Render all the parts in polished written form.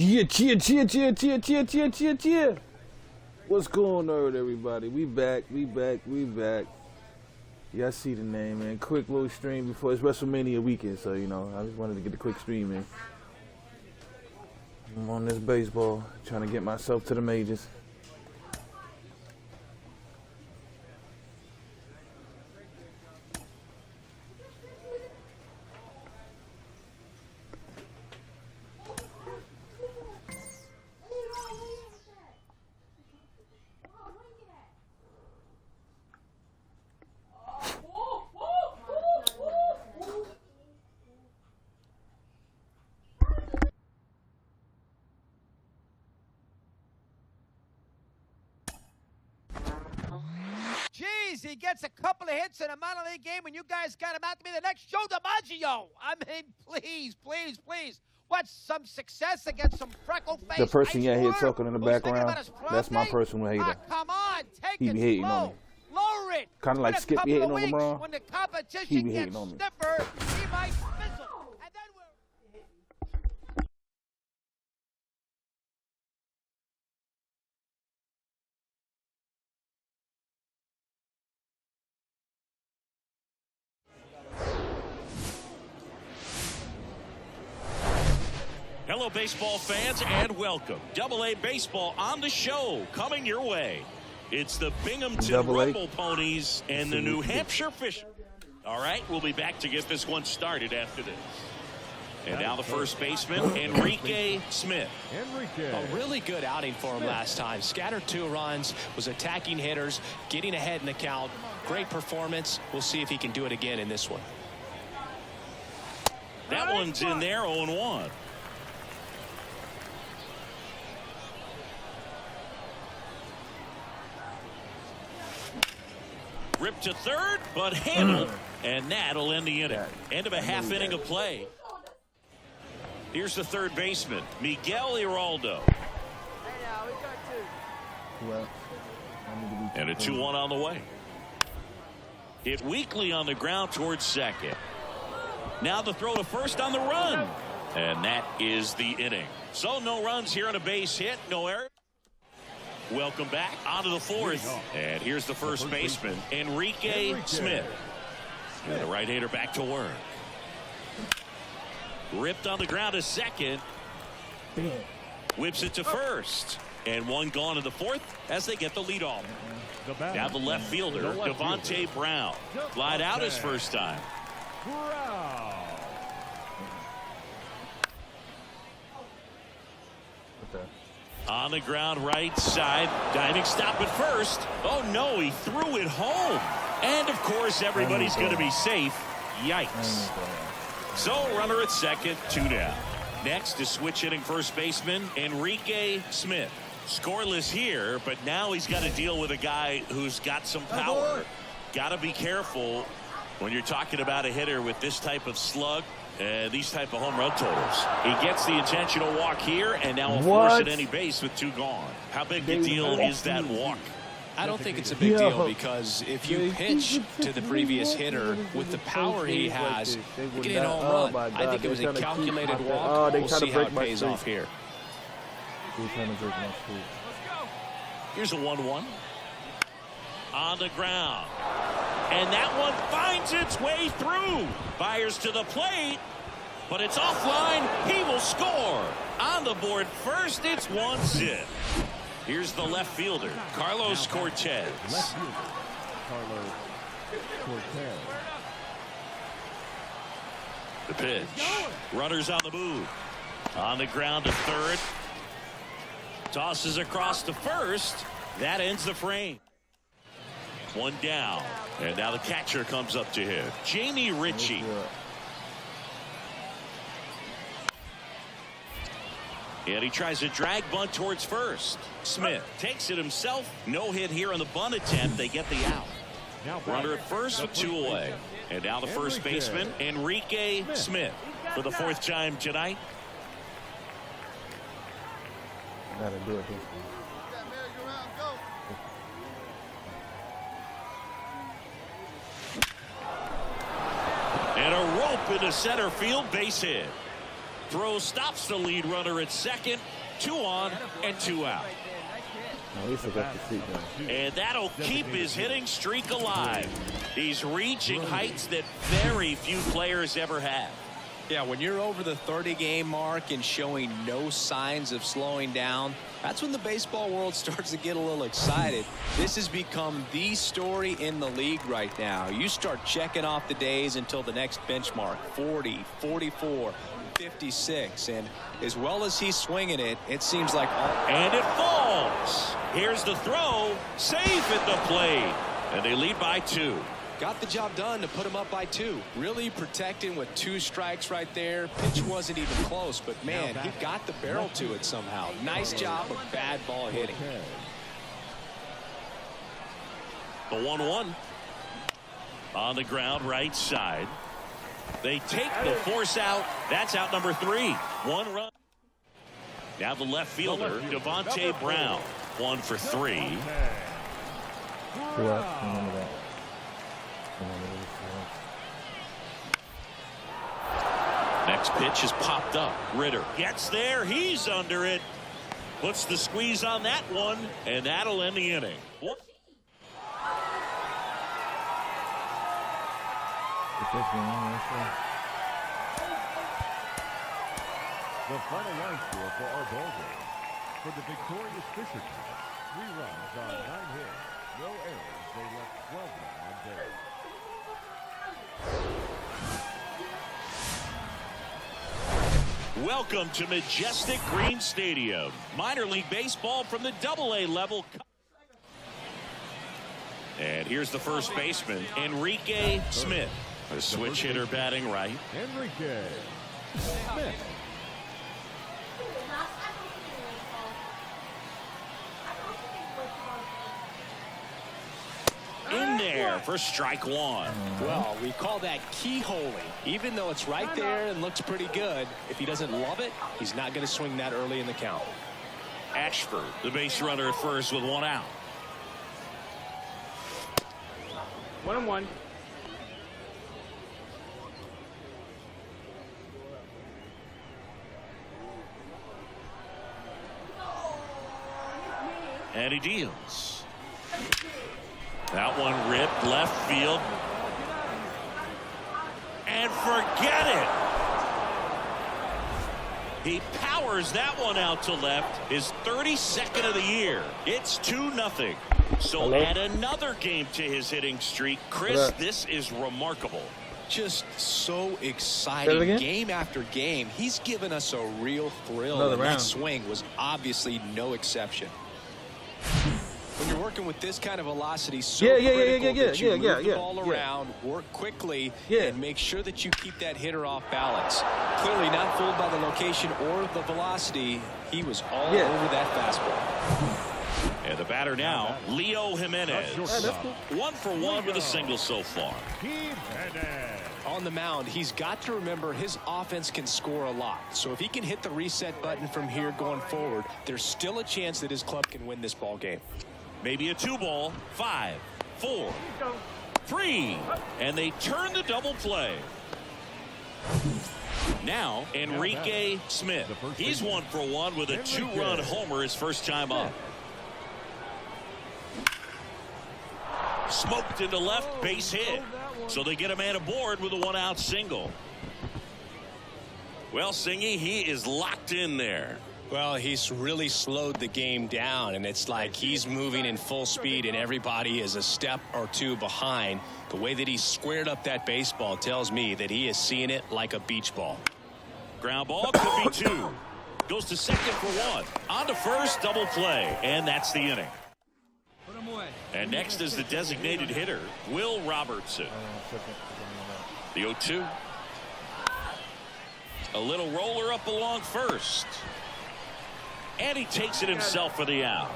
Yeah. What's going on, everybody? We back. Yeah, I see the name, man. Quick little stream before it's WrestleMania weekend, so, you know, I just wanted to get the quick stream in. I'm on this baseball, trying to get myself to the majors. Jeez, he gets a couple of hits in a minor league game and you guys got him out to be the next Joe DiMaggio. I mean, please. What's some success against some freckle-faced The person you hear talking in the background, that's my personal hater. Ah, come on, take He it be hating slow. on me. Lower it. Kind of like Skip be hating on LeBron. When the competition He be gets hating on me. stiffer, he might fizzle. And then we're... Hello, baseball fans, and welcome. Double-A Baseball on the show, coming your way. It's the Binghamton Rumble Ponies and the New Hampshire Fish. All right, we'll be back to get this one started after this. And now the first baseman, Enrique Smith. A really good outing for him last time. Scattered 2 runs, was attacking hitters, getting ahead in the count. Great performance. We'll see if he can do it again in this one. That one's in there, 0-1. Ripped to third, but handled, and that'll end the inning. End of a half inning of play. Here's the third baseman, Miguel Iraldo. And a 2-1 on the way. Hit weakly on the ground towards second. Now the throw to first on the run. And that is the inning. So no runs here on a base hit, no error. Welcome back onto the fourth. And here's the first baseman, Enrique Smith. And the right-hander back to work. Ripped on the ground to second. Whips it to first. And one gone in the fourth as they get the lead off. Now the left fielder, Devontae Brown. Flied out his first time. On the ground right side, diving stop at first. Oh no, he threw it home. And of course everybody's going to be safe. Yikes. So runner at second, 2 down. Next is switch hitting first baseman Enrique Smith. Scoreless here, but now he's got to deal with a guy who's got some power. Got to be careful when you're talking about a hitter with this type of slug. These type of home run totals. He gets the intentional walk here, and now a force at any base with 2 gone. How big a deal is that walk? I don't think it's a big deal because if you pitch to the previous hitter with the power he has, you get a home run. I think it was a calculated walk. We'll see how it pays off here. Here's a 1-1. On the ground. And that one finds its way through. Fires to the plate. But it's offline. He will score. On the board first, it's 1-0. Here's the left fielder, Carlos Cortez. The pitch. Runners on the move. On the ground to third. Tosses across to first. That ends the frame. 1 down. And now the catcher comes up to him. Jamie Ritchie. And he tries a drag bunt towards first. Smith takes it himself. No hit here on the bunt attempt. They get the out. Runner at first with 2 away. And now the first baseman, Enrique Smith, for the 4th time tonight. Gotta do it. And a rope into center field, base hit. throw stops the lead runner at second. 2 on and 2 out. And that'll keep his hitting streak alive. He's reaching heights that very few players ever have. Yeah, when you're over the 30-game mark and showing no signs of slowing down, that's when the baseball world starts to get a little excited. This has become the story in the league right now. You start checking off the days until the next benchmark, 40, 44, 56. And as well as he's swinging it, it seems like... And it falls. Here's the throw. Safe at the plate. And they lead by 2. Got the job done to put him up by 2. Really protecting with 2 strikes right there. Pitch wasn't even close, but man, he got the barrel to it somehow. Nice job of bad ball hitting. The 1-1 on the ground right side. They take the force out. That's out number 3. 1 run. Now the left fielder, Devontae Brown. 1 for 3. Next pitch is popped up. Ritter gets there. He's under it. Puts the squeeze on that one, and that'll end the inning. The final line score for our ball game. For the victorious Fisher team, 3 runs on 9 hits, no errors. They left 12 men on base. Welcome to Majestic Green Stadium. Minor league baseball from the AA level. And here's the first baseman, Enrique Smith. A switch hitter batting right. Enrique Smith. In there for strike 1. Well, we call that keyholing. Even though it's right there and looks pretty good, if he doesn't love it, he's not going to swing that early in the count. Ashford, the base runner at first with 1 out. 1-1. And he deals. That one ripped left field. And forget it. He powers that one out to left. His 32nd of the year. It's 2-0. So add another game to his hitting streak. Chris, this is remarkable. Just so exciting. Game after game, he's given us a real thrill. And that swing was obviously no exception. When you're working with this kind of velocity, critical that you move the ball around, work quickly, and make sure that you keep that hitter off balance. Clearly not fooled by the location or the velocity. He was all over that fastball. And the batter now, Leo Jimenez. 1 for 1 with a single so far. On the mound, he's got to remember his offense can score a lot. So if he can hit the reset button from here going forward, there's still a chance that his club can win this ball game. Maybe a 2-ball. 5, 4, 3. And they turn the double play. Now, Enrique Smith. He's 1 for 1 with a 2-run homer his first time up. Smoked into left, base hit. So they get a man aboard with a 1-out single. Well, Singy, he is locked in there. Well, he's really slowed the game down, and it's like he's moving in full speed, and everybody is a step or 2 behind. The way that he squared up that baseball tells me that he is seeing it like a beach ball. Ground ball could be 2. Goes to second for 1. On to first, double play, and that's the inning. And next is the designated hitter, Will Robertson. The 0-2. A little roller up along first. And he takes it himself for the out.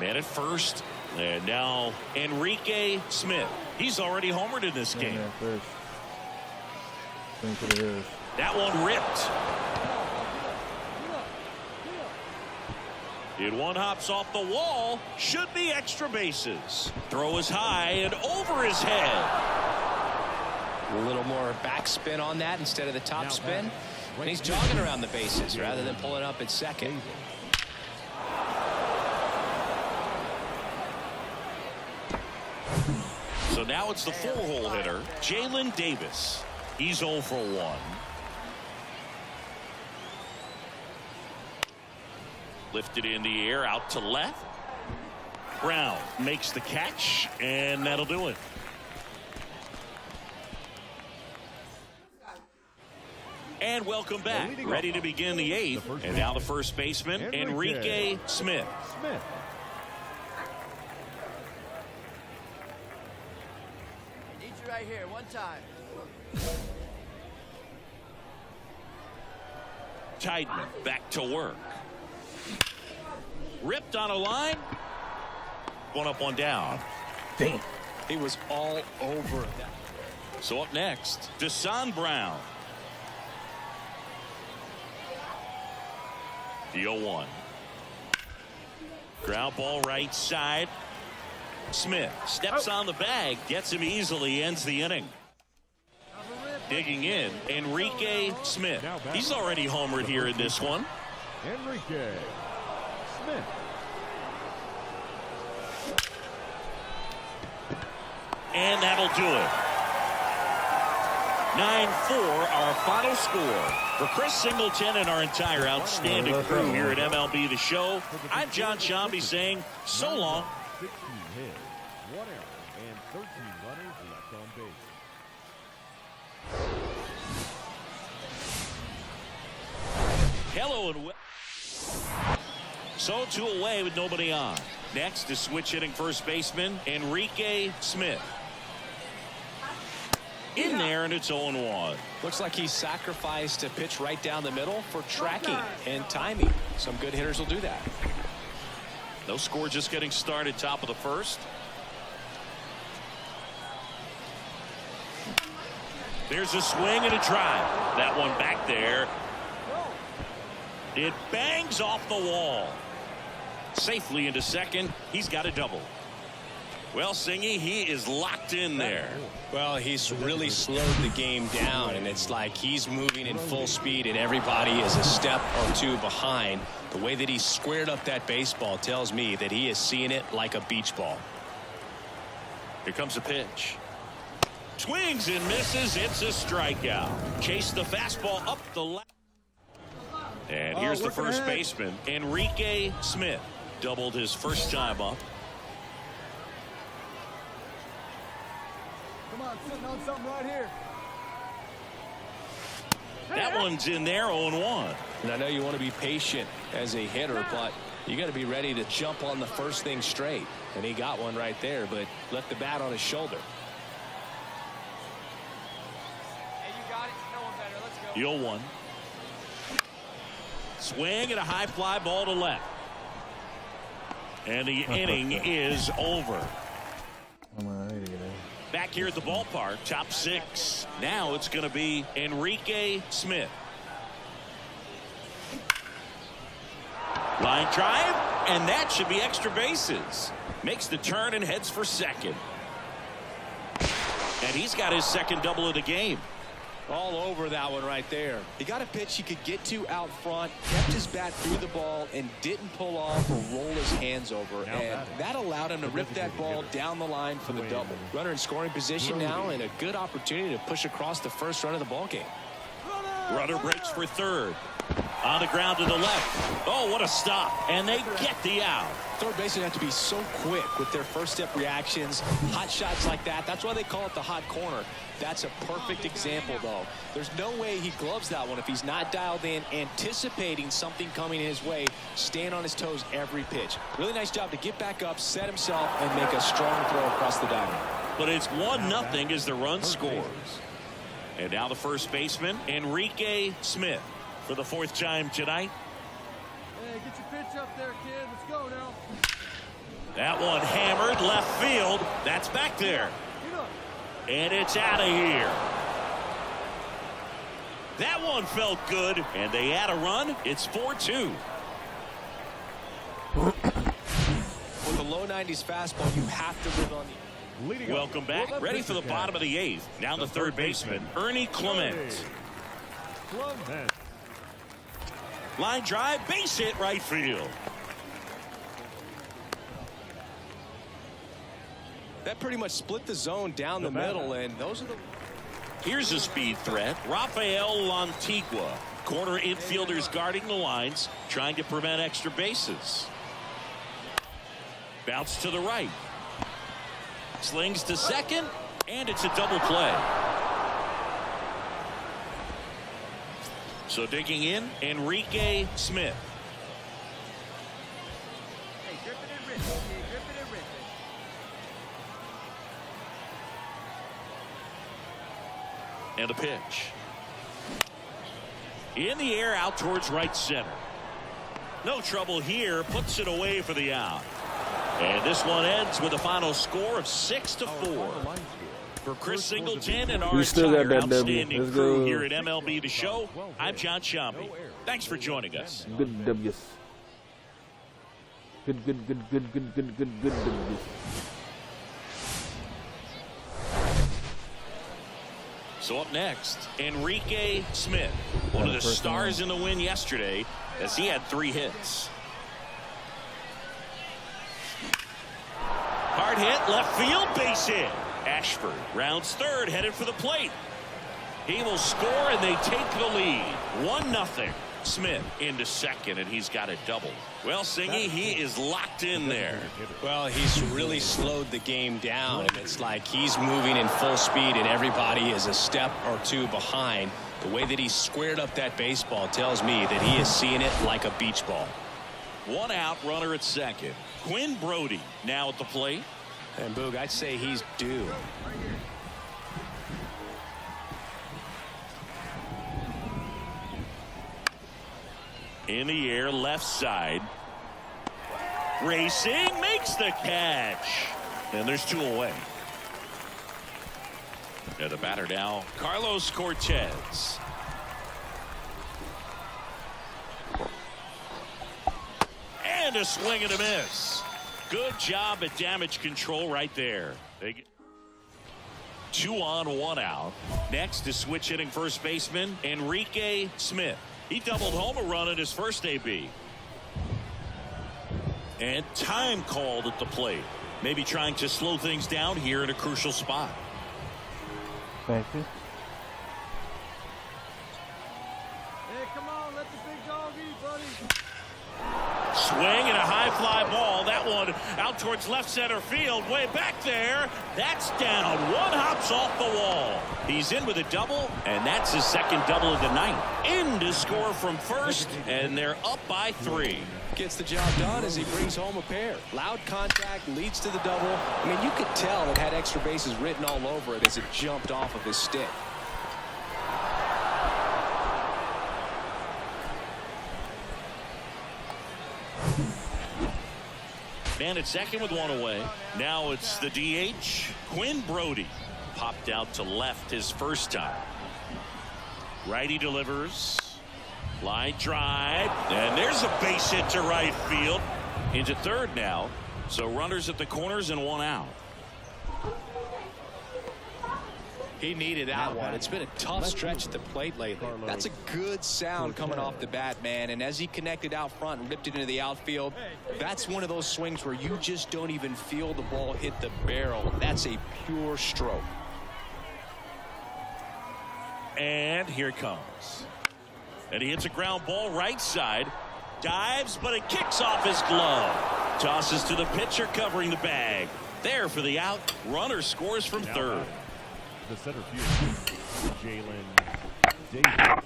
Man at first. And now Enrique Smith. He's already homered in this game. That one ripped. It one hops off the wall. Should be extra bases. Throw is high and over his head. A little more backspin on that instead of the top spin. And he's jogging around the bases rather than pulling up at second. So now it's the 4-hole hitter, Jalen Davis. He's 0 for 1. Lifted in the air out to left. Brown makes the catch, and that'll do it. And welcome back. Ready to begin the 8th. And now the first baseman, Enrique Smith. Need you right here, one time. Titan back to work. Ripped on a line. One up, one down. Damn. He was all over that. So up next, Deshaun Brown. The 0-1. Ground ball right side. Smith steps on the bag, gets him easily, ends the inning. Digging in, Enrique Smith. He's already homered here in this one. Enrique Smith. And that'll do it. 9-4, our final score. For Chris Singleton and our entire outstanding crew here at MLB The Show, I'm John Shambi saying so long. 16 hits, 1 error, and 13 runners left on base. Hello and so 2 away with nobody on. Next is switch hitting first baseman Enrique Smith. In there, and it's 0-1. Looks like he sacrificed a pitch right down the middle for tracking and timing. Some good hitters will do that. No score, just getting started, top of the first. There's a swing and a drive. That one back there. It bangs off the wall. Safely into second. He's got a double. Well, Singy, he is locked in there. Well, he's really slowed the game down, and it's like he's moving in full speed, and everybody is a step or two behind. The way that he squared up that baseball tells me that he is seeing it like a beach ball. Here comes a pitch. Swings and misses. It's a strikeout. Chase the fastball up the left. And here's the first baseman, Enrique Smith. Doubled his first time up. Come on, sitting on something right here. That one's in there, 0-1. And I know you want to be patient as a hitter, but you got to be ready to jump on the first thing straight. And he got one right there, but left the bat on his shoulder. Hey, you got it. No one better. Let's go. The 0-1. Swing and a high fly ball to left. And the inning is over. Back here at the ballpark, top 6. Now it's going to be Enrique Smith. Line drive, and that should be extra bases. Makes the turn and heads for second. And he's got his second double of the game. All over that one right there. He got a pitch he could get to out front, kept his bat through the ball, and didn't pull off or roll his hands over. And that allowed him to rip that ball down the line for the double. Runner in scoring position now, and a good opportunity to push across the first run of the ball game. Runner breaks for third. On the ground to the left. Oh, what a stop. And they get the out. Third basemen have to be so quick with their first step reactions. Hot shots like that. That's why they call it the hot corner. That's a perfect example, though. There's no way he gloves that one if he's not dialed in, anticipating something coming his way, staying on his toes every pitch. Really nice job to get back up, set himself, and make a strong throw across the diamond. But it's 1-0 as the run scores. And now the first baseman, Enrique Smith, for the 4th time tonight. Hey, get your pitch up there, kid. Let's go now. That one hammered left field. That's back there. And it's out of here. That one felt good, and they add a run. It's 4-2. With a low 90s fastball, you have to live on the Welcome back. Ready for the bottom of the 8th. Now the third baseman, Ernie Clement. Line drive, base hit, right field. That pretty much split the zone down the middle, and those are the... Here's a speed threat, Rafael Lantigua. Corner infielders guarding the lines, trying to prevent extra bases. Bounce to the right. Slings to second, and it's a double play. So digging in, Enrique Smith. Hey, grip it and rip it. Hey, grip it and rip it. And a pitch. In the air, out towards right center. No trouble here, puts it away for the out. And this one ends with a final score of 6-4. For Chris Singleton and our entire outstanding crew here at MLB The Show, I'm John Shambi. Thanks for joining us. Good W's. Good W's. So up next, Enrique Smith, one of the stars in the win yesterday, as he had 3 hits. Hard hit, left field, base hit. Ashford rounds third, headed for the plate. He will score, and they take the lead. 1-0. Smith into second, and he's got a double. Well, Singy, he is locked in there. Well, he's really slowed the game down, and it's like he's moving in full speed, and everybody is a step or two behind. The way that he squared up that baseball tells me that he is seeing it like a beach ball. 1 out, runner at second. Quinn Brody now at the plate. And Boog, I'd say he's due. In the air, left side. Racing, makes the catch. And there's 2 away. And the batter now, Carlos Cortez. And a swing and a miss. Good job at damage control right there. 2 on, 1 out. Next is switch hitting first baseman Enrique Smith. He doubled home a run at his first AB. And time called at the plate. Maybe trying to slow things down here in a crucial spot. Thank you. Hey, come on, let the big dog eat, buddy. Swing and a high fly ball. That one out towards left center field. Way back there. That's down. 1 hops off the wall. He's in with a double, and that's his second double of the night. In to score from first, and they're up by 3. Gets the job done as he brings home a pair. Loud contact leads to the double. I mean, you could tell it had extra bases written all over it as it jumped off of his stick. Man at second with 1 away. Now it's the DH, Quinn Brody. Popped out to left his first time. Righty delivers. Line drive. And there's a base hit to right field. Into third now. So runners at the corners and 1 out. He needed that one. It's been a tough stretch at the plate lately. That's a good sound coming off the bat, man. And as he connected out front and ripped it into the outfield, that's one of those swings where you just don't even feel the ball hit the barrel. That's a pure stroke. And here it comes. And he hits a ground ball right side. Dives, but it kicks off his glove. Tosses to the pitcher covering the bag. There for the out. Runner scores from third. The center field, Jalen Davis.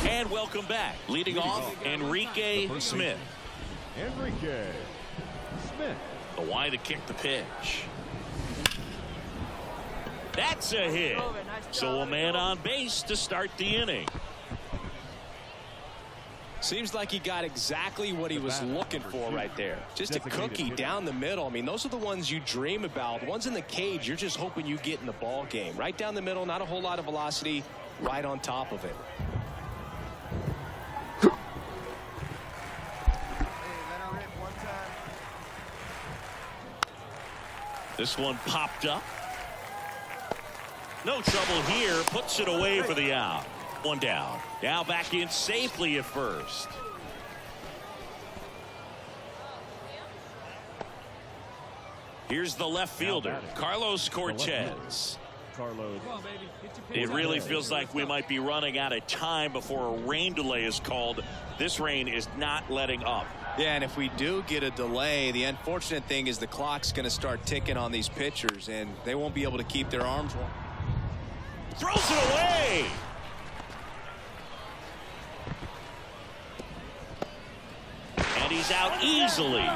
And welcome back. Leading off, Enrique Smith. Enrique Smith. The wide to kick the pitch. That's a hit. So a man on base to start the inning. Seems like he got exactly what he was looking for right there. Just a cookie down the middle. I mean, those are the ones you dream about. The ones in the cage, you're just hoping you get in the ball game. Right down the middle, not a whole lot of velocity, right on top of it. This one popped up. No trouble here. Puts it away for the out. One down. Now back in safely at first. Here's the left fielder, Carlos Cortez. Carlos. It really feels like we might be running out of time before a rain delay is called. This rain is not letting up. Yeah, and if we do get a delay, the unfortunate thing is the clock's going to start ticking on these pitchers, and they won't be able to keep their arms warm. Throws it away. And he's out easily.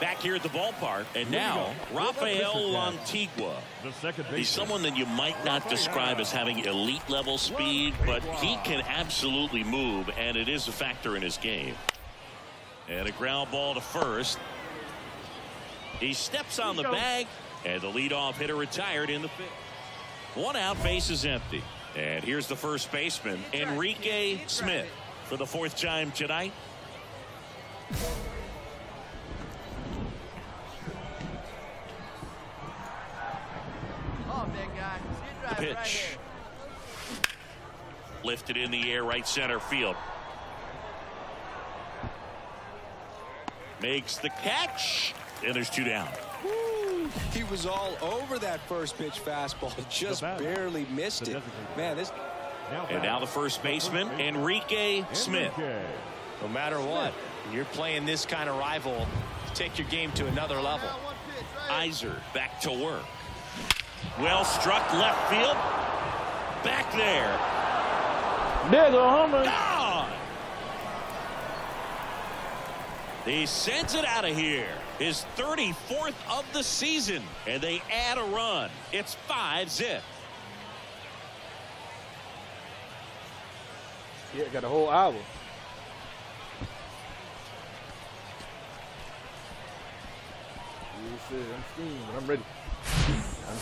Back here at the ballpark, and now Rafael Antigua. He's someone that you might not describe as having elite level speed, but he can absolutely move, and it is a factor in his game. And a ground ball to first. He steps on the bag, and the leadoff hitter retired in the fifth. One out, base is empty. And here's the first baseman, Enrique Smith, for the fourth time tonight. The pitch. Lifted in the air, right center field. Makes the catch, and there's two down. He was all over that first pitch fastball, just barely missed it. Man, this. And now the first baseman, Enrique Smith. No matter what, when you're playing this kind of rival, take your game to another level. Iser back to work. Well struck left field. Back there. There's a homer. Gone. He sends it out of here. His 34th of the season. And they add a run. It's 5-zip. Yeah, got a whole hour. I'm steaming, but I'm ready.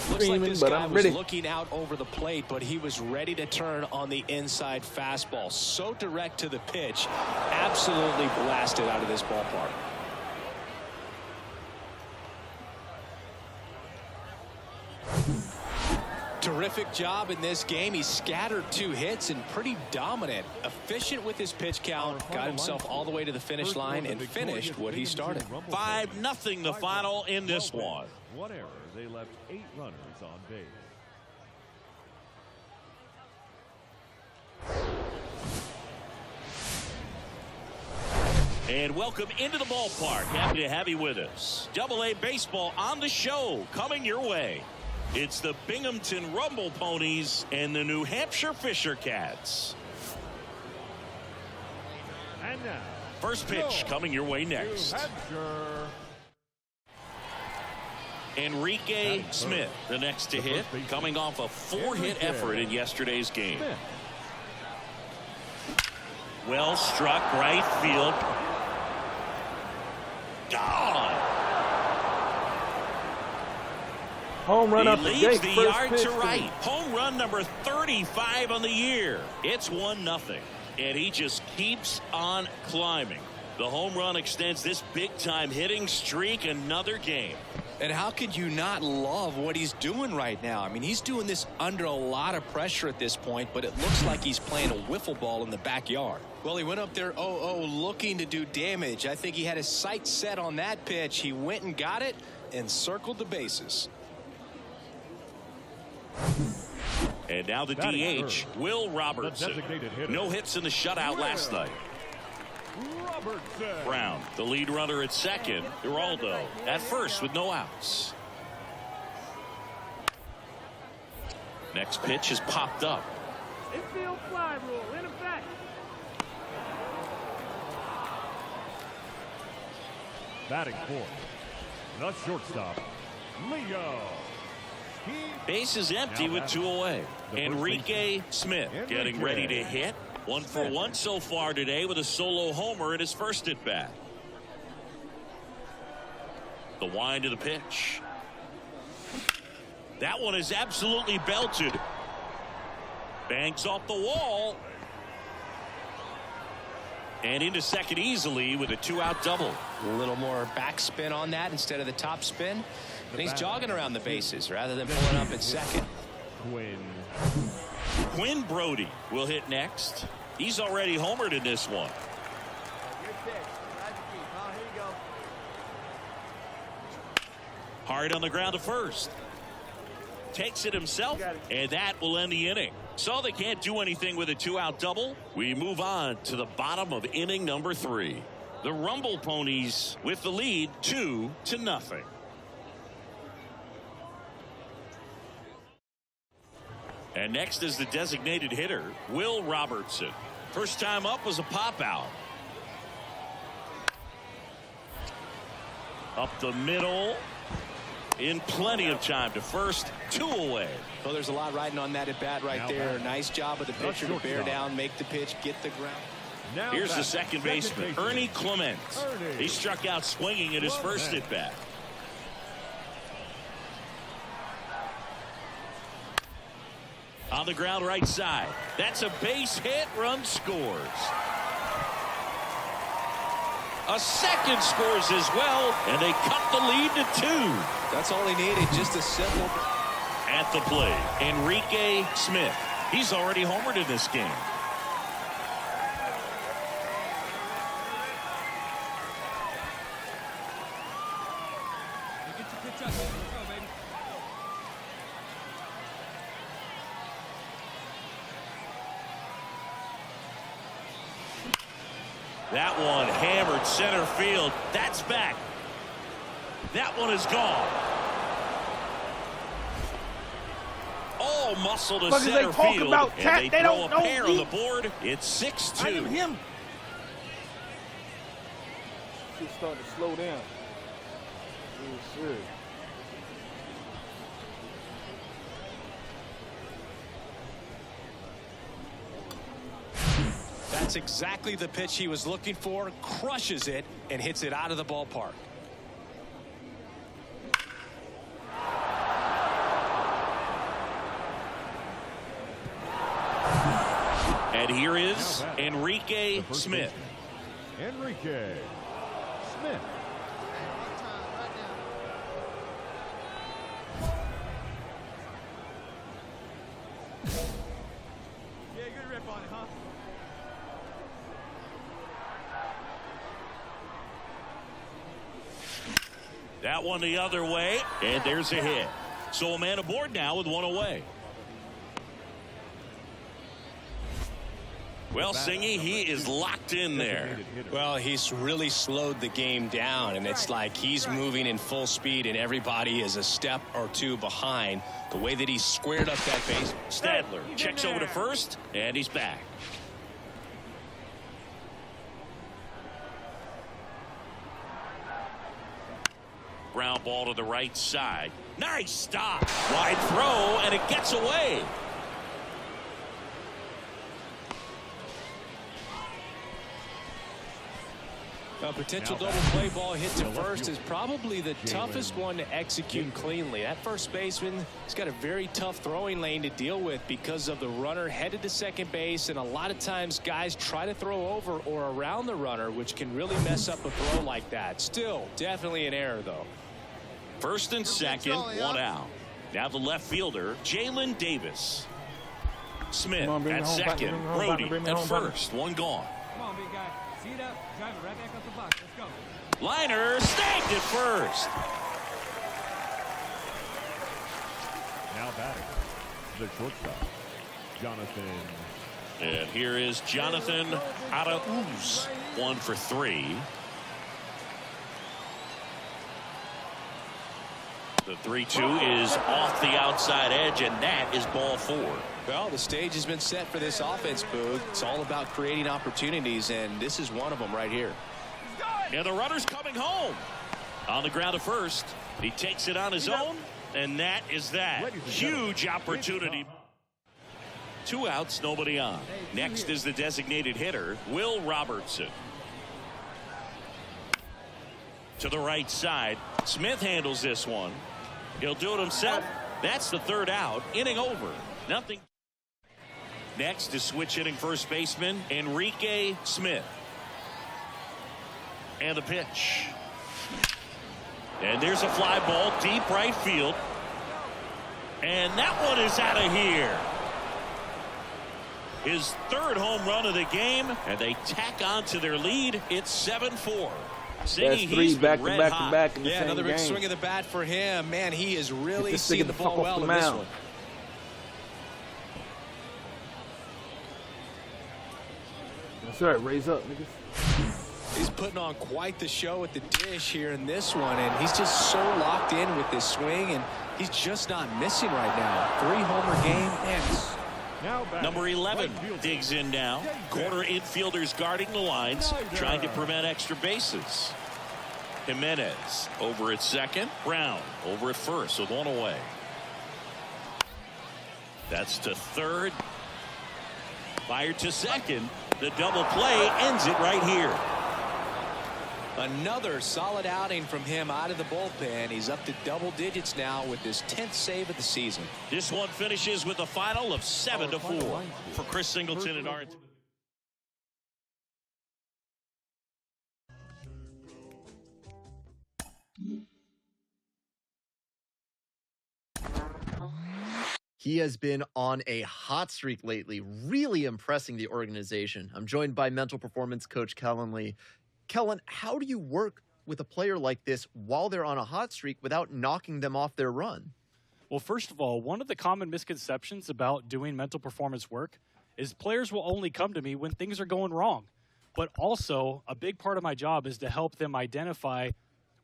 Looks like this guy was looking out over the plate, but he was ready to turn on the inside fastball. So direct to the pitch, absolutely blasted out of this ballpark. Terrific job in this game. He scattered 2 hits and pretty dominant. Efficient with his pitch count. Got himself all the way to the finish line and finished what he started. 5-0 the final in this one. One error. They left 8 runners on base. And welcome into the ballpark. Happy to have you with us. Double-A baseball on the show coming your way. It's the Binghamton Rumble Ponies and the New Hampshire Fisher Cats. And now, first pitch coming your way next. Enrique Smith, the next to hit, coming off a 4-hit effort in yesterday's game. Well struck right field. Gone. Home run up the He leads the yard to right. Home run number 35 on the year. It's 1-0. And he just keeps on climbing. The home run extends this big-time hitting streak another game. And how could you not love what he's doing right now? I mean, he's doing this under a lot of pressure at this point, but it looks like he's playing a wiffle ball in the backyard. Well, he went up there 0-0 looking to do damage. I think he had his sights set on that pitch. He went and got it and circled the bases. And now the DH, Will Robertson. No hits in the shutout last night. Brown, the lead runner at second. Geraldo at first with no outs. Next pitch is popped up. Infield fly rule in effect. Batting fourth, the shortstop, Leo. Base is empty with 2 away. Enrique Smith getting ready to hit. 1 for 1 so far today with a solo homer in his first at bat. The wind of the pitch. That one is absolutely belted. Banks off the wall. And into second easily with a 2-out double. A little more backspin on that instead of the top spin. And he's jogging around the bases rather than pulling up at second. Quinn Brody will hit next. He's already homered in this one. Hard on the ground to first. Takes it himself, and that will end the inning. So they can't do anything with a 2-out double. We move on to the bottom of inning number 3. The Rumble Ponies with the lead 2-0. And next is the designated hitter, Will Robertson. First time up was a pop out. Up the middle. In plenty of time to first, 2 away. Well, there's a lot riding on that at bat right there. Nice job of the pitcher to bear down, make the pitch, get the ground. Here's the second baseman, Ernie Clement. He struck out swinging at his first at bat. On the ground right side. That's a base hit. Run scores. A second scores as well, and they cut the lead to 2. That's all he needed, just a simple. At the plate, Enrique Smith. He's already homered in this game. That one hammered center field. That's back. That one is gone. All muscle to center field. And they throw a pair on the board. It's 6-2. Him. He's starting to slow down. Yes, sir. That's exactly the pitch he was looking for. Crushes it and hits it out of the ballpark. And here is Enrique Smith. Enrique Smith. Yeah, good rip on it, huh? That one the other way, and there's a hit. So a man aboard now with 1 away. Well, Singy, he is locked in there. Well, he's really slowed the game down, and it's like he's moving in full speed, and everybody is a step or 2 behind. The way that he squared up that base. Stadler checks over to first, and he's back. Ground ball to the right side. Nice stop. Wide throw, and it gets away. A potential double play ball hit to first is probably the toughest one to execute cleanly. That first baseman has got a very tough throwing lane to deal with because of the runner headed to second base, and a lot of times guys try to throw over or around the runner, which can really mess up a throw like that. Still, definitely an error, though. First and second, 1 out. Now the left fielder, Jalen Davis. Smith at second, Brody at first, 1 gone. Come on, big guy. See it up. Drive it right back up the box. Let's go. Liner snagged at first. Now batting, the shortstop, Jonathan. And here is Jonathan Arauz, 1 for 3. The 3-2 is off the outside edge, and that is ball 4. Well, the stage has been set for this offense, Boog. It's all about creating opportunities, and this is one of them right here. And the runner's coming home. On the ground to first. He takes it on his own, and that is that. Huge opportunity. 2 outs, nobody on. Next is the designated hitter, Will Robertson. To the right side. Smith handles this one. He'll do it himself. That's the 3rd out. Inning over. Nothing. Next is switch hitting first baseman Enrique Smith. And the pitch. And there's a fly ball deep right field. And that one is out of here. His third home run of the game, and they tack on to their lead. It's 7-4. That's three back to back to back in the same another big game. swing of the bat for him. Man, he is really Just seeing get the the fuck ball off well the in this mound. one. That's right, raise up, niggas. He's putting on quite the show at the dish here in this one, and he's just so locked in with this swing, and he's just not missing right now. 3-homer game, and Number 11 digs in now. Corner infielders guarding the lines, trying to prevent extra bases. Jimenez over at second. Brown over at first with one away. That's to third. Fired to second. The double play ends it right here. another solid outing from him out of the bullpen. He's up to double digits now with his 10th save of the season. This one finishes with a final of 7-4 for Chris Singleton and Arlington. He has been on a hot streak lately, really impressing the organization. I'm joined by mental performance coach Kellen Lee. Kellen, how do you work with a player like this while they're on a hot streak without knocking them off their run? Well, first of all, one of the common misconceptions about doing mental performance work is players will only come to me when things are going wrong. But also, a big part of my job is to help them identify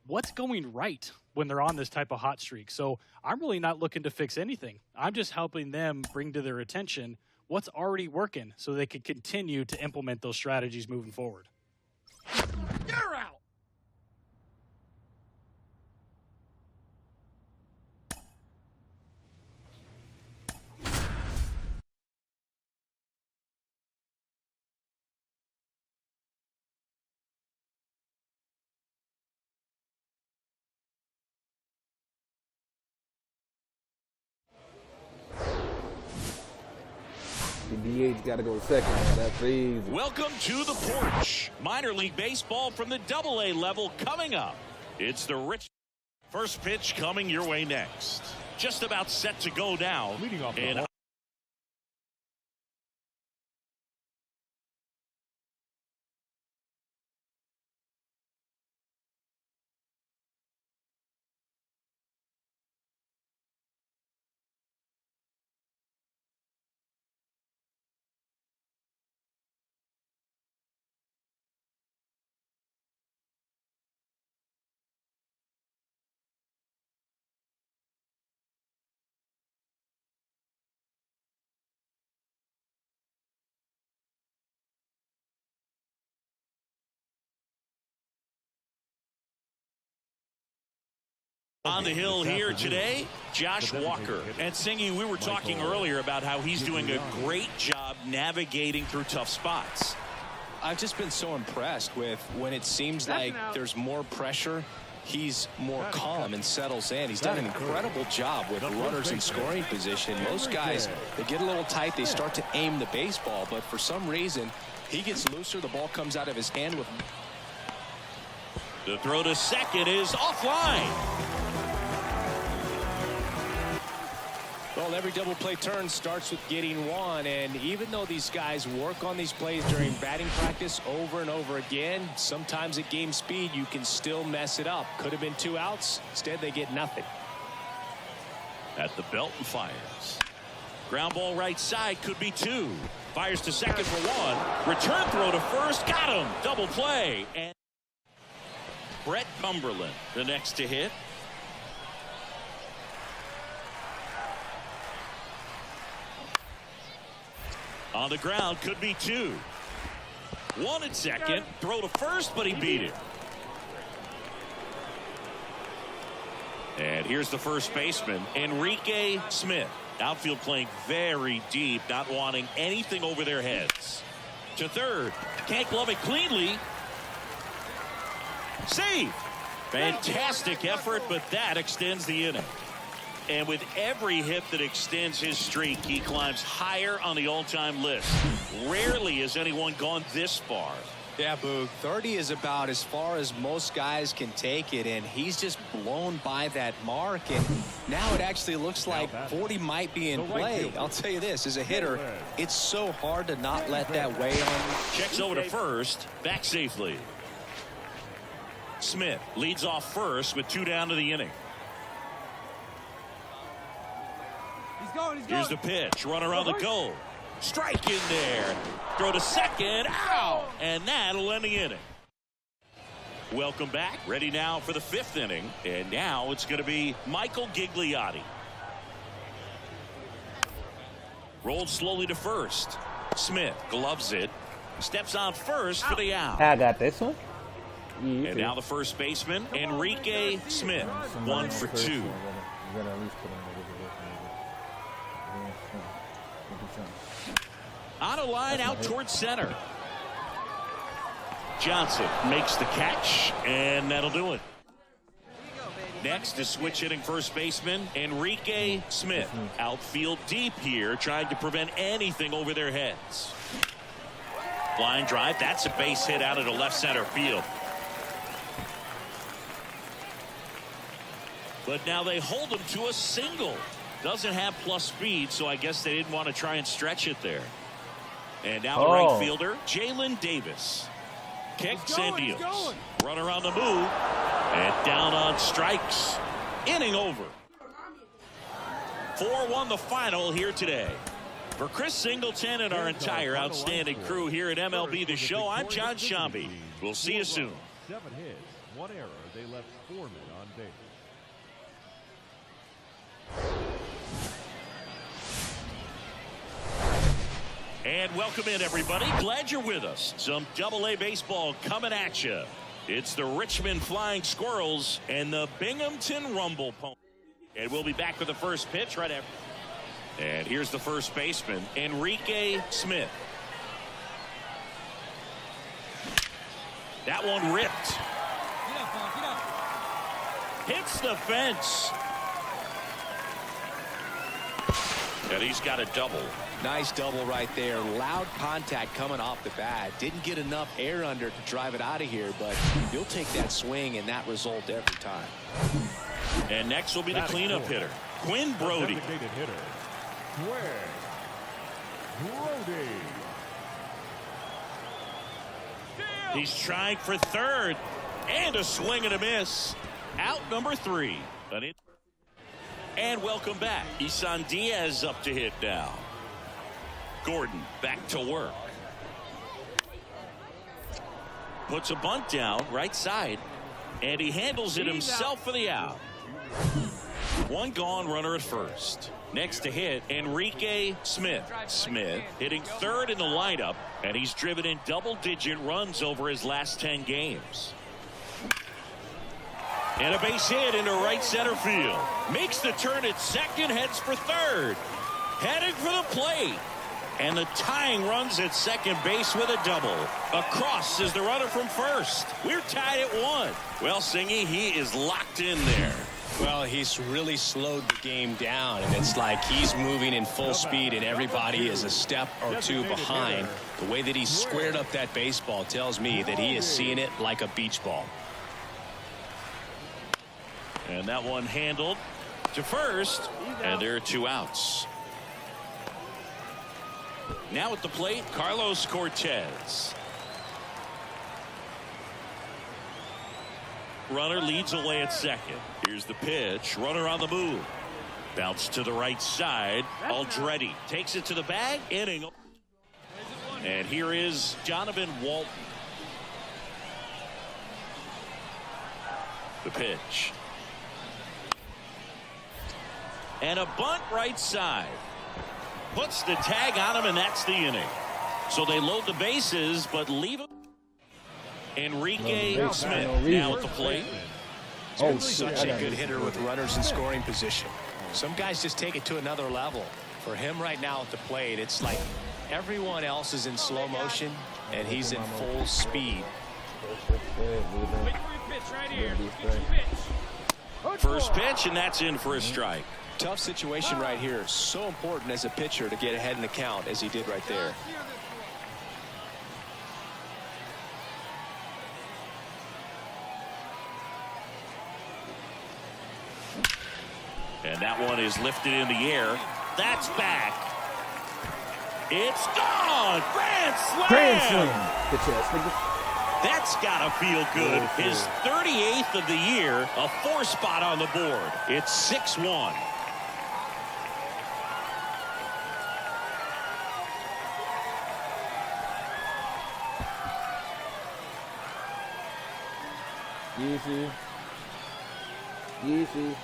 what's going right when they're on this type of hot streak. So I'm really not looking to fix anything. I'm just helping them bring to their attention what's already working so they can continue to implement those strategies moving forward. You're out. The DH got to go second, man. That's easy. Welcome to the porch. Minor league baseball from the AA level coming up. It's the Rich. First pitch coming your way next. Just about set to go now. Leading off the And ball. on the hill here today, Josh Walker. And Singy, we were talking earlier about how he's doing a great job navigating through tough spots. I've just been so impressed with when it seems like there's more pressure, he's more calm and settles in. He's done an incredible job with runners in scoring position. Most guys, they get a little tight, they start to aim the baseball, but for some reason, he gets looser, the ball comes out of his hand with... The throw to second is offline. Well, every double play turn starts with getting one, and even though these guys work on these plays during batting practice over and over again, sometimes at game speed you can still mess it up. Could have been 2 outs. Instead, they get nothing. At the belt and fires. Ground ball right side, could be 2. Fires to second for 1. Return throw to first, got him. Double play. And Brett Cumberland, the next to hit. On the ground, could be 2. 1 at second, throw to first, but he beat it. And here's the first baseman, Enrique Smith. Outfield playing very deep, not wanting anything over their heads. To third, can't glove it cleanly. Save. Fantastic effort, but that extends the inning. And with every hit that extends his streak, he climbs higher on the all-time list. Rarely has anyone gone this far. Yeah, Boog. 30 is about as far as most guys can take it, and he's just blown by that mark. And now it actually looks like 40 might be in play. I'll tell you this, as a hitter, it's so hard to not let that weigh on you. Checks over to first, back safely. Smith leads off first with 2 down to the inning. He's going. Here's the pitch. Runner on the go. Strike in there. Throw to second. Ow! And that'll end the inning. Welcome back. Ready now for the 5th inning. And now it's going to be Michael Gigliotti. Rolled slowly to first. Smith gloves it. Steps on first for the out. I got this one. And now the first baseman, Enrique Smith. 1 for 2. On a line out towards center. Johnson makes the catch, and that'll do it. Next is switch hitting first baseman Enrique Smith. Outfield deep here, trying to prevent anything over their heads. Line drive, that's a base hit out of the left center field. But now they hold him to a single. Doesn't have plus speed, so I guess they didn't want to try and stretch it there. And now the right fielder, Jalen Davis. Kicks and deals. Runner on the move. And down on strikes. Inning over. 4-1 the final here today. For Chris Singleton and our entire outstanding crew here at MLB The Show, I'm John Shambi. We'll see you soon. 7 hits, 1 error. They left 4 men on base. And welcome in, everybody. Glad you're with us. Some AA baseball coming at you. It's the Richmond Flying Squirrels and the Binghamton Rumble Pony. And we'll be back with the first pitch right after. And here's the first baseman, Enrique Smith. That one ripped. Get up, Bob, get up. Hits the fence. And he's got a double. Nice double right there. Loud contact coming off the bat. Didn't get enough air under to drive it out of here, but you'll take that swing and that result every time. And next will be the cleanup hitter, Quinn Brody. Designated hitter, Quinn Brody. He's trying for third. And a swing and a miss. Out number 3. And welcome back. Isan Diaz up to hit now. Gordon back to work. Puts a bunt down right side. And he handles it himself for the out. 1 gone, runner at first. Next to hit, Enrique Smith. Smith hitting 3rd in the lineup, and he's driven in double-digit runs over his last 10 games. And a base hit into right center field. Makes the turn at second, heads for 3rd. Heading for the plate. And the tying runs at second base with a double. Across is the runner from first. We're tied at 1. Well, Singy, he is locked in there. Well, he's really slowed the game down, and it's like he's moving in full speed, and everybody is a step or 2 behind. The way that he squared up that baseball tells me that he is seeing it like a beach ball. And that one handled to first, and there are 2 outs. Now at the plate, Carlos Cortez. Runner leads away at second. Here's the pitch. Runner on the move. Bounce to the right side. Aldretti takes it to the bag. Inning. And here is Donovan Walton. The pitch. And a bunt right side. Puts the tag on him, and that's the inning. So they load the bases, but leave him. Enrique Smith now at the plate. Such a good hitter with runners in scoring position. Some guys just take it to another level. For him right now at the plate, it's like everyone else is in slow motion, and he's in full speed. Wait for your pitch right here. Get your pitch. First pitch, and that's in for a strike. Tough situation right here. So important as a pitcher to get ahead in the count as he did right there. And that one is lifted in the air. That's back. It's gone. Grand slam. Grand slam. Good chest, nigga. That's got to feel good. His 38th of the year, a 4-spot on the board. It's 6-1. Easy. Easy.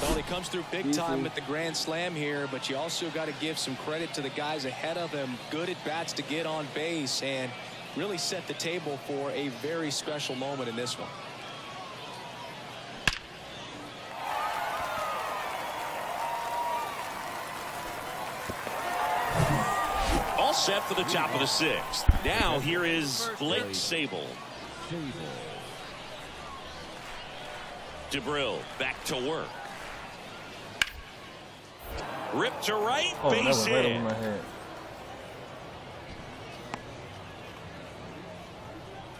Well, he comes through big time with the grand slam here, but you also got to give some credit to the guys ahead of him. Good at bats to get on base and really set the table for a very special moment in this one. All set for the top of the 6th. Now here is Blake Sable. DeBrill back to work. Rip to right, base hit. Right over my head.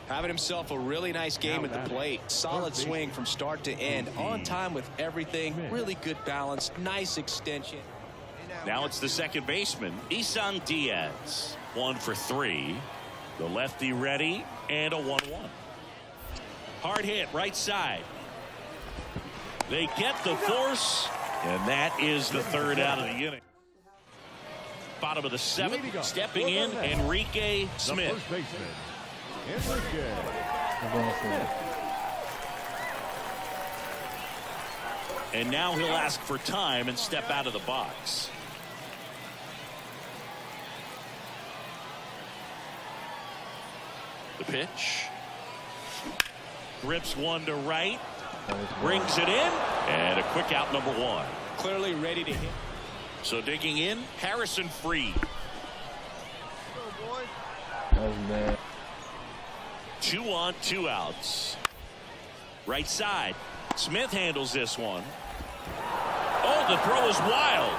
Having himself a really nice game at the plate. Solid swing from start to end. On time with everything. Really good balance. Nice extension. Now it's the second baseman, Isan Diaz. 1 for 3. The lefty ready, and a 1-1. Hard hit, right side. They get the force, and that is the 3rd out of the inning. Bottom of the 7th, stepping in, Enrique Smith. First baseman, Enrique. And now he'll ask for time and step out of the box. The pitch. Rips one to right. Brings it in. And a quick out, number 1. Clearly ready to hit. So digging in, Harrison Freed. That was bad. 2 on, 2 outs. Right side. Smith handles this one. Oh, the throw is wild.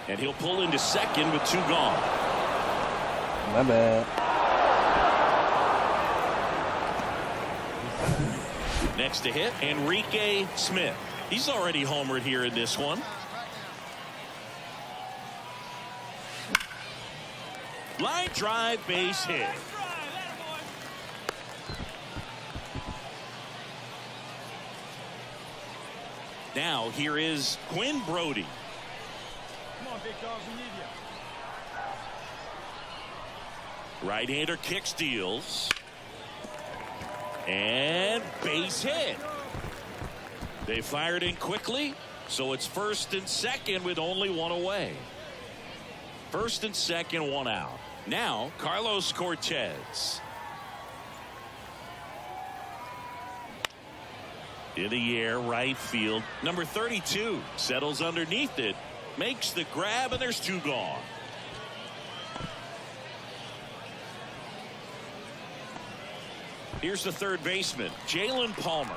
And he'll pull into second with 2 gone. My bad. Next to hit, Enrique Smith. He's already homered here in this one. Line drive, base hit. Now here is Quinn Brody. Come on, big dog, we need you. Right-hander kick steals. And base hit. They fired in quickly, so it's 1st and 2nd with only 1 away. 1st and 2nd, 1 out. Now, Carlos Cortez. In the air, right field. Number 32 settles underneath it, makes the grab, and there's 2 gone. Here's the third baseman, Jalen Palmer.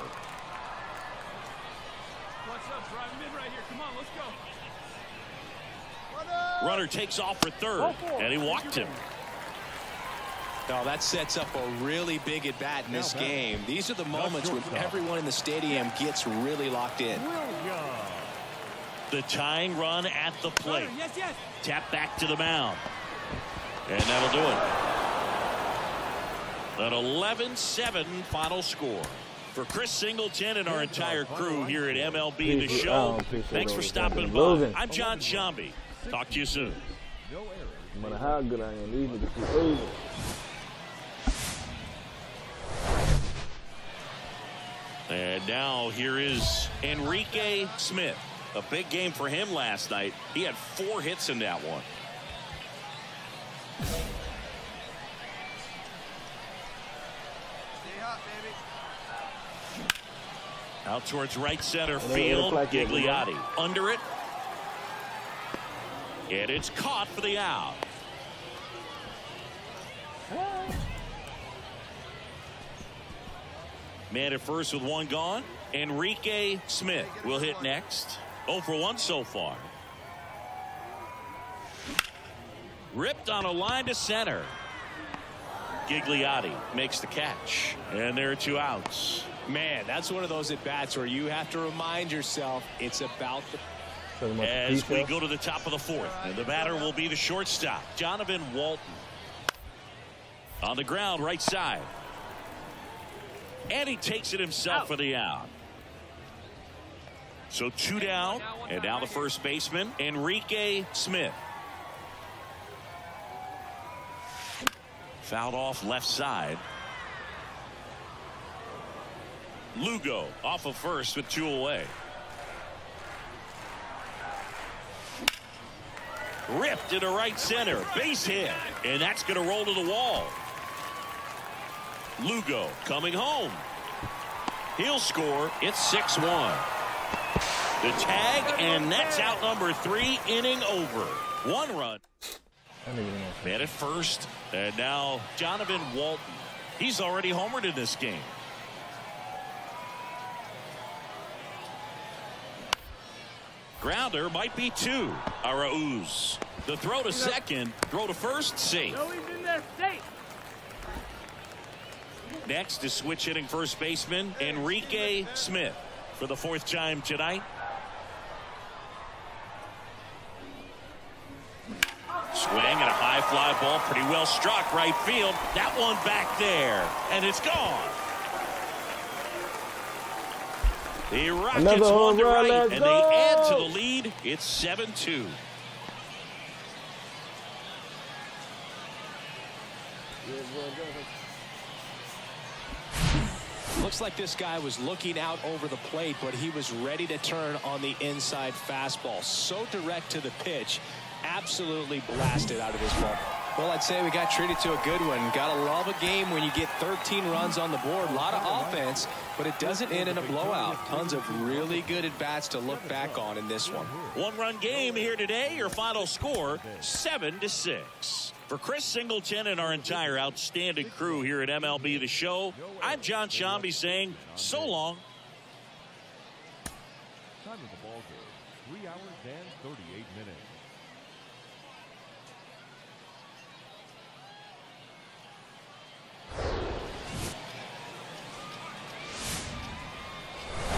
What's up, drive him in right here. Come on, let's go. Runner takes off for third, and he walked him. Oh, that sets up a really big at bat in this game. These are the moments when everyone in the stadium gets really locked in. The tying run at the plate. Yes, yes. Tap back to the mound. And that'll do it. An 11-7 final score. For Chris Singleton and our entire crew here at MLB The Show, thanks for stopping by. I'm John Shambi. Talk to you soon. No matter how good I am, these niggas keep losing. And now here is Enrique Smith. A big game for him last night. He had 4 hits in that one. Out towards right center field, Gigliotti under it. And it's caught for the out. Man at first with 1 gone. Enrique Smith will hit next. 0 for 1 so far. Ripped on a line to center. Gigliotti makes the catch. And there are 2 outs. Man, that's one of those at-bats where you have to remind yourself it's about the... As we go to the top of the fourth, and the batter will be the shortstop, Jonathan Walton. On the ground, right side. And he takes it himself for the out. So 2 down, and now the first baseman, Enrique Smith. Fouled off left side. Lugo off of first with 2 away. Ripped into right center. Base hit. And that's going to roll to the wall. Lugo coming home. He'll score. It's 6-1. The tag, and that's out number 3, inning over. 1 run. Man at first. And now Jonathan Walton. He's already homered in this game. Grounder might be 2. Arauz. The throw to second. Throw to first. Safe. Next is switch hitting first baseman Enrique Smith for the 4th time tonight. Swing and a high fly ball. Pretty well struck right field. That one back there. And it's gone. The Rockets on the right, and they add to the lead. It's 7-2. Looks like this guy was looking out over the plate, but he was ready to turn on the inside fastball. So direct to the pitch. Absolutely blasted out of this ball. Well, I'd say we got treated to a good one. Gotta love a game when you get 13 runs on the board. A lot of offense, but it doesn't end in a blowout. Tons of really good at-bats to look back on in this one. 1-run game here today. Your final score, 7-6. For Chris Singleton and our entire outstanding crew here at MLB The Show, I'm John Shambi saying so long. Time of the ball game, 3 hours and 38 minutes.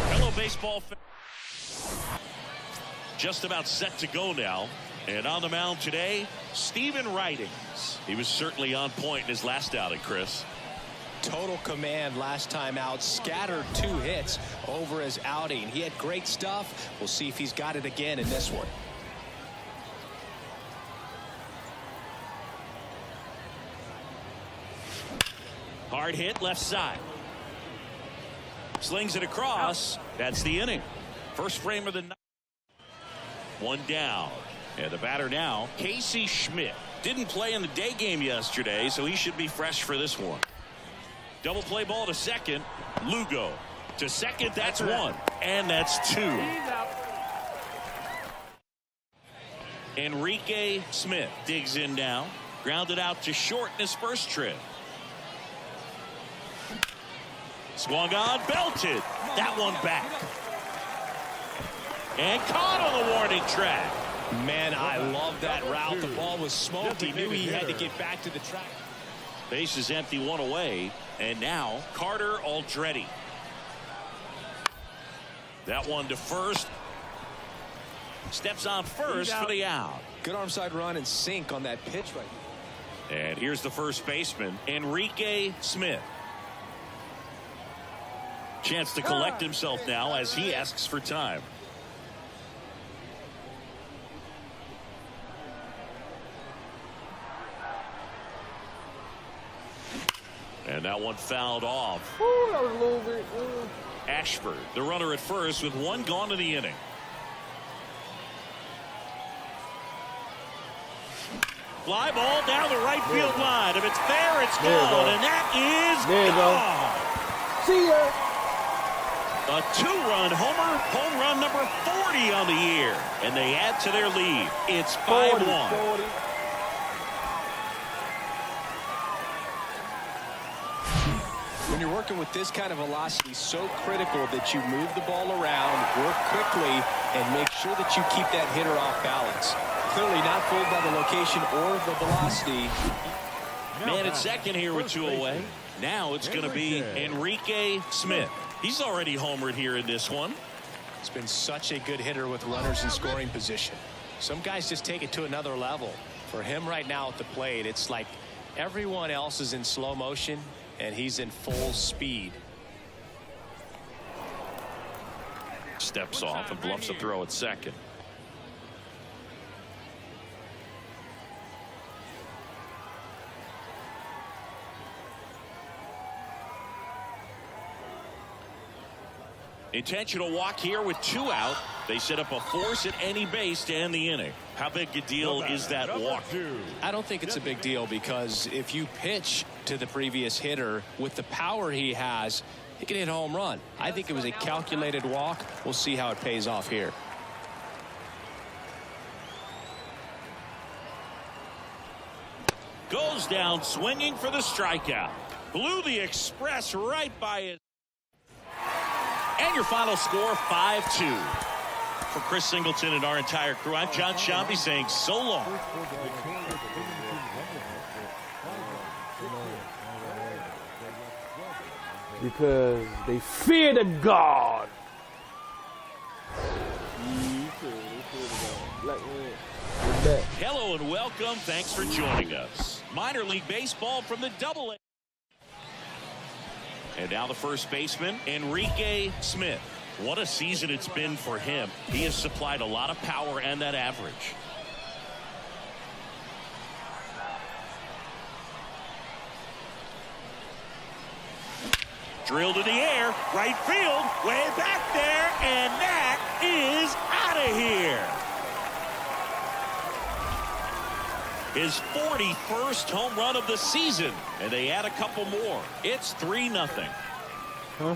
Hello, baseball fans. Just about set to go now. And on the mound today, Steven Ridings. He was certainly on point in his last outing, Chris. Total command last time out. Scattered 2 hits over his outing. He had great stuff. We'll see if he's got it again in this one. Hard hit left side. Slings it across. That's the inning. First frame of the night. 1 down. And the batter now, Casey Schmidt. Didn't play in the day game yesterday, so he should be fresh for this one. Double play ball to second. Lugo to second. That's 1. And that's 2. Enrique Smith digs in now. Grounded out to short in his first trip. Swung on, belted. That one back. And caught on the warning track. Man, I love that route. The ball was smoked. He knew he had to get back to the track. Base is empty, 1 away. And now Carter Aldretti. That one to first. Steps on first for the out. Good arm side run and sink on that pitch right now. And here's the first baseman, Enrique Smith. Chance to collect himself now as he asks for time. And that one fouled off. Ooh, that was a little bit. Ashford, the runner at first with 1 gone in the inning. Fly ball down the right field line. If it's fair, it's gone. And that is gone. See ya. A 2-run homer, home run number 40 on the year. And they add to their lead. It's 5-1. When you're working with this kind of velocity, so critical that you move the ball around, work quickly, and make sure that you keep that hitter off balance. Clearly not fooled by the location or the velocity. Man at second here with 2 away. Now it's going to be Enrique Smith. He's already homered here in this one. He's been such a good hitter with runners in scoring position. Some guys just take it to another level. For him right now at the plate, it's like everyone else is in slow motion and he's in full speed. Steps off and bluffs a throw at second. Intentional walk here with 2 out. They set up a force at any base to end the inning. How big a deal is that walk? I don't think it's a big deal because if you pitch to the previous hitter with the power he has, he can hit a home run. I think it was a calculated walk. We'll see how it pays off here. Goes down swinging for the strikeout. Blew the express right by it. And your final score, 5-2. For Chris Singleton and our entire crew, I'm John Shambi saying so long. Because they fear the God. Hello and welcome. Thanks for joining us. Minor League Baseball from the Double-A. And now the first baseman, Enrique Smith. What a season it's been for him. He has supplied a lot of power and that average. Drilled in the air, right field, way back there, and that is out of here. His 41st home run of the season, and they add a couple more. It's 3-0. Huh?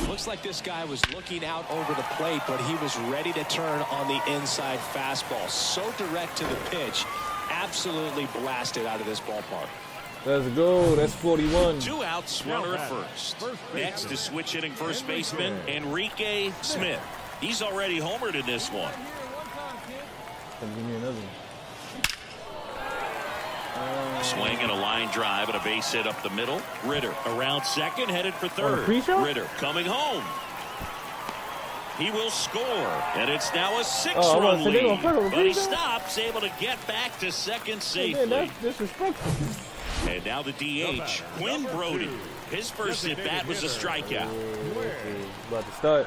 Looks like this guy was looking out over the plate, but he was ready to turn on the inside fastball. So direct to the pitch, absolutely blasted out of this ballpark. Let's go. That's 41. 2 outs, runner at first. Next is switch hitting first baseman Enrique Smith. He's already homered in this one. Give me another one. Swing and a line drive and a base hit up the middle. Ritter around second, headed for third. Ritter coming home. He will score, and it's now a 6-run lead. But he stops, able to get back to second safely. That's disrespectful. And now the DH, Quinn Brody. His first at bat was a strikeout. About to start.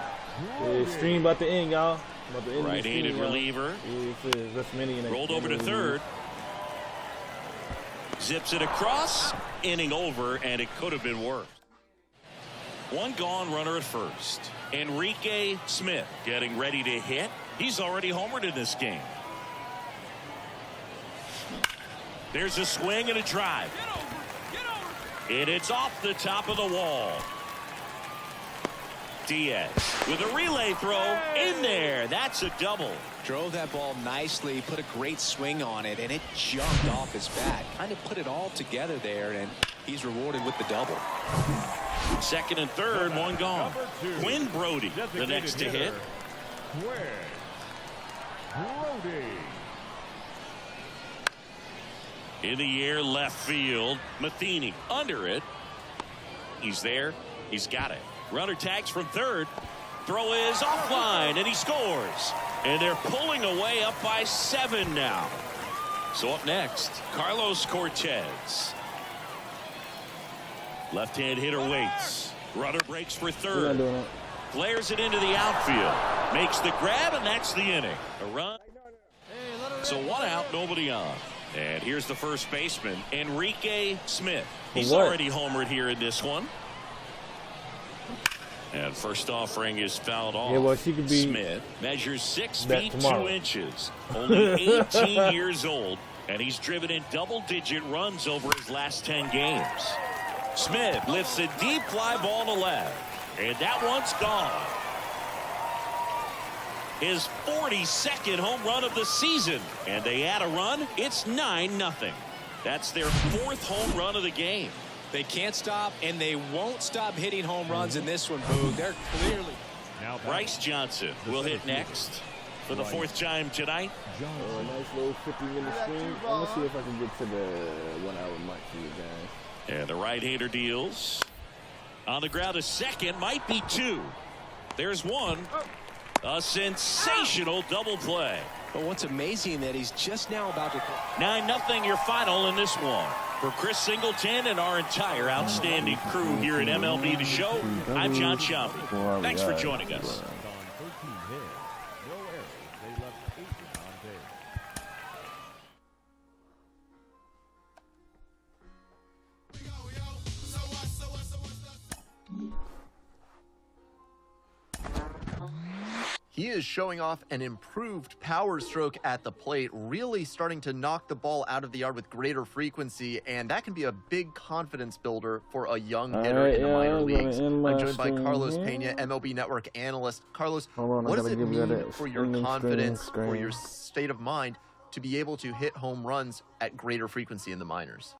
Stream about to end, y'all. Right-handed reliever. Rolled over to third. Zips it across. Inning over, and it could have been worse. 1 gone, runner at first. Enrique Smith getting ready to hit. He's already homered in this game. There's a swing and a drive. And it's off the top of the wall. Diaz with a relay throw in there. That's a double. Drove that ball nicely, put a great swing on it, and it jumped off his bat. Kind of put it all together there, and he's rewarded with the double. Second and third, 1 gone. Quinn Brody, the next to hit. In the air, left field. Matheny under it. He's there. He's got it. Runner tags from third. Throw is offline, and he scores. And they're pulling away up by 7 now. So up next, Carlos Cortez. Left-hand hitter waits. Runner breaks for third. Flares it into the outfield. Makes the grab, and that's the inning. A run. So 1 out, nobody on. And here's the first baseman, Enrique Smith. He's already homered here in this one. And first offering is fouled off. Yeah, well, she could be Smith measures 6 feet 2 inches. Only 18 years old. And he's driven in double-digit runs over his last 10 games. Smith lifts a deep fly ball to left. And that one's gone. His 42nd home run of the season. And they add a run. It's 9-0. That's their 4th home run of the game. They can't stop, and they won't stop hitting home runs in this one, Boo. They're clearly. Now Bryce Johnson will hit next for the 4th time tonight. A nice little 50-minute stream. I'm going to see if I can get to the 1 hour mark for you guys. And the right-hander deals. On the ground, a second, might be two. There's one. A sensational double play. But what's amazing that he's just now about to... 9-0 your final in this one. For Chris Singleton and our entire outstanding crew here at MLB The Show, I'm John Sciambi. Thanks for joining us. On 13 hits, no errors. They left 8 on base. He is showing off an improved power stroke at the plate, really starting to knock the ball out of the yard with greater frequency, and that can be a big confidence builder for a young hitter in the minor leagues. I'm joined by Carlos Pena, MLB Network analyst. Carlos, what does it mean for your confidence, for your state of mind, to be able to hit home runs at greater frequency in the minors?